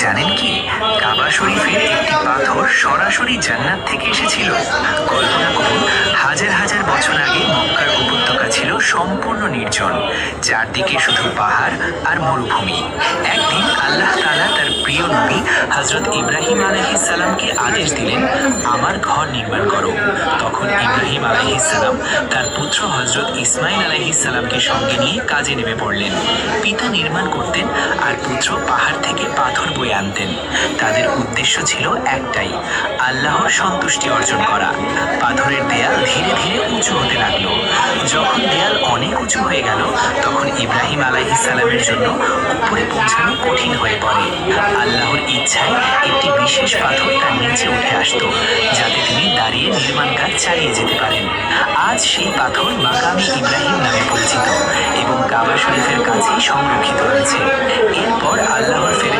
জানেন কি, কাবা শরীফের একটি পাথর সরাসরি জান্নাত থেকে এসেছিল। কল্পনা করুন, হাজার হাজার বছর আগে মক্কার উপত্যকা ছিল সম্পূর্ণ নির্জন, চারদিকে শুধু পাহাড় আর মরুভূমি। একদিন আল্লাহ তাআলা তার প্রিয় নবী হযরত ইব্রাহিম আলাইহিস সালামকে আদেশ দিলেন, আমার ঘর নির্মাণ করো। তখন ইব্রাহিম আলাইহিস সালাম তার পুত্র হযরত ইসমাইল আলাইহিস সালামকে সঙ্গে নিয়ে কাজে নেমে পড়লেন। পিতা নির্মাণ করতেন আর পুত্র পাহাড় থেকে পাথর বয়ে আনতেন। তাদের উদ্দেশ্য ছিল একটাই, আল্লাহর সন্তুষ্টি অর্জন করা। পাথরের দেয়াল ধীরে ধীরে উঁচু হতে লাগলো। যখন দেয়াল অনেক উঁচু হয়ে গেল, তখন ইব্রাহিম আলাইহিস সালামের জন্য উপরে পৌঁছানো কঠিন হয়ে পড়ে। আল্লাহর ইচ্ছায় একটি বিশেষ পাথর তার নিচে উঠে আসতো, যাতে তিনি দাঁড়িয়ে নির্মাণ কাজ চালিয়ে যেতে পারেন। আজ সেই পাথর মাকামে ইব্রাহিম নামে পরিচিত এবং কাবা শরীফের কাছেই সংরক্ষিত রয়েছে। এরপর আল্লাহর ফেরেশতা